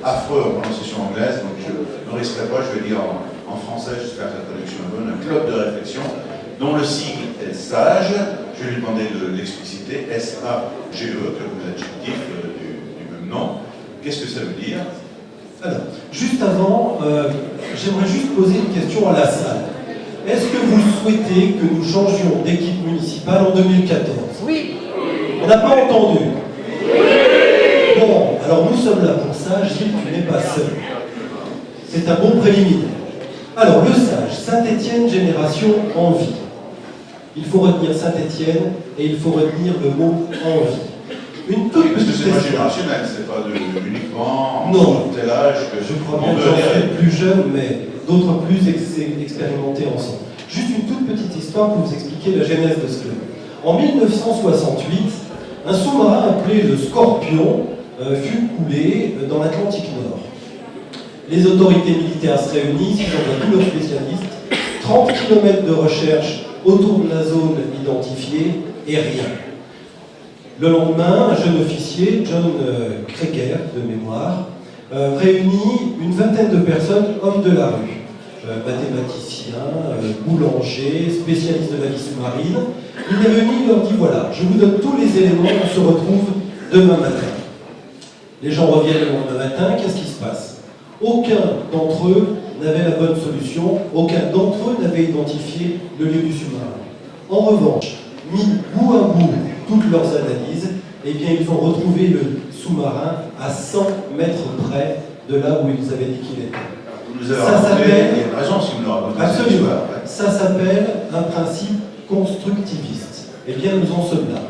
affreux en prononciation anglaise, donc je ne risquerai pas, je vais dire en français, j'espère que la traduction est bonne, un club de réflexion dont le sigle est SAGE. Je vais lui demander de l'expliciter, S-A-G-E, comme l'adjectif du même nom. Qu'est-ce que ça veut dire? Alors, juste avant, j'aimerais juste poser une question à la salle. Est-ce que vous souhaitez que nous changions d'équipe municipale en 2014? Oui. On n'a pas entendu. Bon, alors nous sommes là pour ça. Gilles, tu n'es pas seul. C'est un bon préliminaire. Alors, le SAGE, Saint-Étienne Génération Envie. Il faut retenir Saint-Étienne et il faut retenir le mot envie. Une toute parce que petite c'est pas question. générationnel, c'est pas uniquement Non. tel âge que Je crois bien que j'en suis plus jeune, mais d'autres plus expérimentés ensemble. Juste une toute petite histoire pour vous expliquer la genèse de ce club. En 1968, un sous-marin appelé le Scorpion fut coulé dans l'Atlantique Nord. Les autorités militaires se réunissent, ils envoient tous leurs spécialistes, 30 km de recherche autour de la zone identifiée et rien. Le lendemain, un jeune officier, John Krieger, de mémoire, réunit une vingtaine de personnes, hommes de la rue, mathématiciens, boulangers, spécialistes de la vie sous-marine. Il les réunit, il leur dit voilà, je vous donne tous les éléments, on se retrouve demain matin. Les gens reviennent le lendemain matin, qu'est-ce qui se passe? Aucun d'entre eux n'avait la bonne solution, aucun d'entre eux n'avait identifié le lieu du sous-marin. En revanche, mis bout à bout toutes leurs analyses, eh bien ils ont retrouvé le sous-marin à 100 mètres près de là où ils avaient dit qu'il était. Ça s'appelle... Il y a une raison si vous nous racontez. Absolument. Ça s'appelle un principe constructiviste. Eh bien nous en sommes là.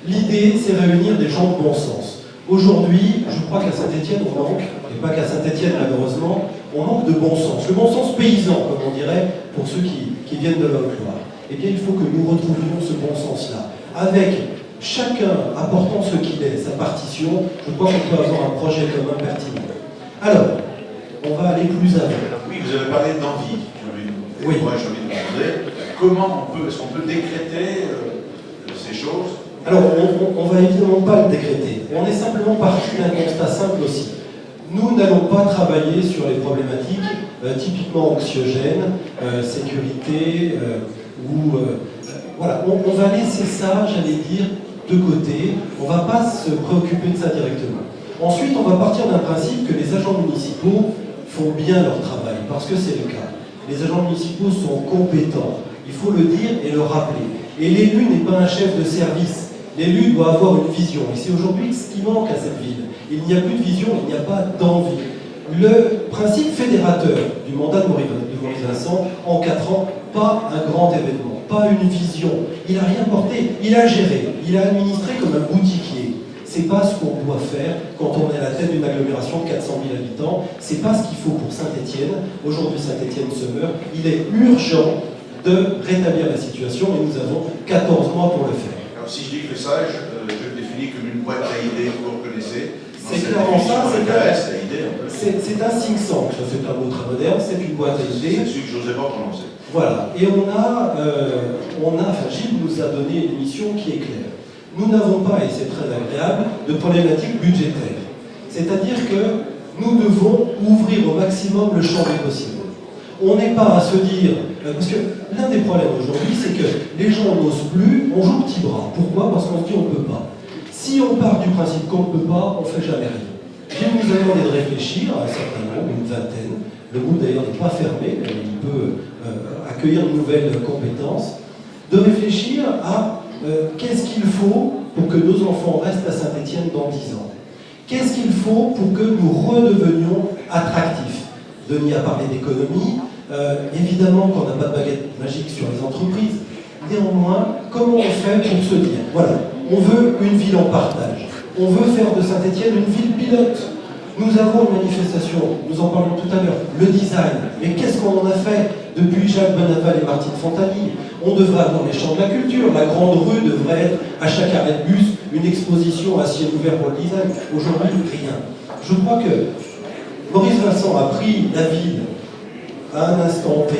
L'idée, c'est réunir des gens de bon sens. Aujourd'hui, je crois qu'à Saint-Étienne, on manque, et pas qu'à Saint-Étienne malheureusement, on manque de bon sens. Le bon sens paysan, comme on dirait, pour ceux qui viennent de la Haute-Loire. Eh bien, il faut que nous retrouvions ce bon sens-là. Avec chacun apportant ce qu'il est, sa partition, je crois qu'on peut avoir un projet commun pertinent. Alors, on va aller plus avant. Oui, vous avez parlé d'envie. Oui. Moi, j'ai envie de demander, comment est-ce qu'on peut décréter ces choses? Alors, on ne va évidemment pas le décréter. On est simplement parti d'un constat simple aussi. Nous n'allons pas travailler sur les problématiques typiquement anxiogènes, sécurité, voilà. On va laisser ça, j'allais dire, de côté. On ne va pas se préoccuper de ça directement. Ensuite, on va partir d'un principe que les agents municipaux font bien leur travail, parce que c'est le cas. Les agents municipaux sont compétents, il faut le dire et le rappeler. Et l'élu n'est pas un chef de service. L'élu doit avoir une vision. Et c'est aujourd'hui ce qui manque à cette ville. Il n'y a plus de vision, il n'y a pas d'envie. Le principe fédérateur du mandat de Maurice Vincent, en 4 ans, pas un grand événement, pas une vision. Il n'a rien porté, il a géré, il a administré comme un boutiquier. C'est pas ce qu'on doit faire quand on est à la tête d'une agglomération de 400 000 habitants. C'est pas ce qu'il faut pour Saint-Étienne. Aujourd'hui, Saint-Étienne se meurt. Il est urgent de rétablir la situation et nous avons 14 mois pour le faire. Alors, si je dis que le SAGE, je le définis comme une boîte à idées, vous reconnaissez? C'est clairement ça, c'est un think tank, ça c'est un mot très moderne, c'est une boîte à idées. C'est celui que je n'osais pas prononcer. Voilà, et enfin Gilles nous a donné une mission qui est claire. Nous n'avons pas, et c'est très agréable, de problématiques budgétaires. C'est-à-dire que nous devons ouvrir au maximum le champ des possibles. On n'est pas à se dire, parce que l'un des problèmes aujourd'hui, c'est que les gens n'osent plus, on joue petit bras. Pourquoi? Parce qu'on se dit on ne peut pas. Si on part du principe qu'on ne peut pas, on ne fait jamais rien. Gilles nous a demandé de réfléchir à un certain nombre, une vingtaine. Le groupe d'ailleurs n'est pas fermé, mais il peut accueillir de nouvelles compétences. De réfléchir à qu'est-ce qu'il faut pour que nos enfants restent à Saint-Étienne dans 10 ans. Qu'est-ce qu'il faut pour que nous redevenions attractifs? Denis a parlé d'économie. Évidemment qu'on n'a pas de baguette magique sur les entreprises. Néanmoins, comment on fait pour se dire, voilà, on veut une ville en partage. On veut faire de Saint-Étienne une ville pilote. Nous avons une manifestation, nous en parlions tout à l'heure, le design. Mais qu'est-ce qu'on en a fait depuis Jacques Benaval et Martine Fontagny? On devrait avoir les champs de la culture. La grande rue devrait être, à chaque arrêt de bus, une exposition à ciel ouvert pour le design. Aujourd'hui, rien. Je crois que Maurice Vincent a pris la ville à un instant T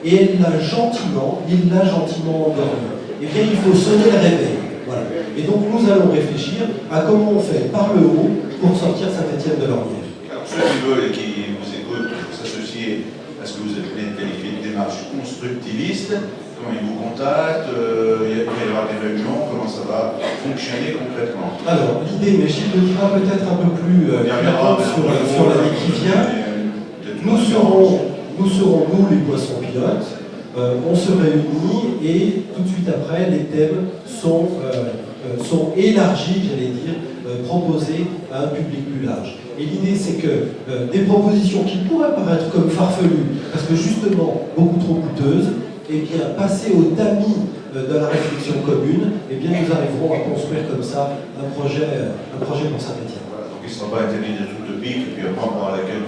et il l'a gentiment endormi. Eh bien, il faut sonner le réveil. Voilà. Et donc, nous allons réfléchir à comment on fait par le haut pour sortir Saint-Étienne de l'ornière. Alors, ceux qui veulent et qui vous écoutent pour s'associer à ce que vous avez qualifié de démarche constructiviste, comment ils vous contactent, il va y avoir des réunions, comment ça va fonctionner concrètement? Alors, l'idée, mais Gilles le dira peut-être un peu plus clairement sur l'année qui vient. Nous serons, les poissons pilotes, on se réunit et tout de suite après, les thèmes sont élargis, j'allais dire, proposés à un public plus large. Et l'idée, c'est que des propositions qui pourraient paraître comme farfelues, parce que justement beaucoup trop coûteuses, eh bien, passer au tamis de la réflexion commune, eh bien, nous arriverons à construire comme ça un projet pour Saint-Étienne. Voilà, donc il ne sera pas interdit d'être utopique, et puis après on pourra laquelle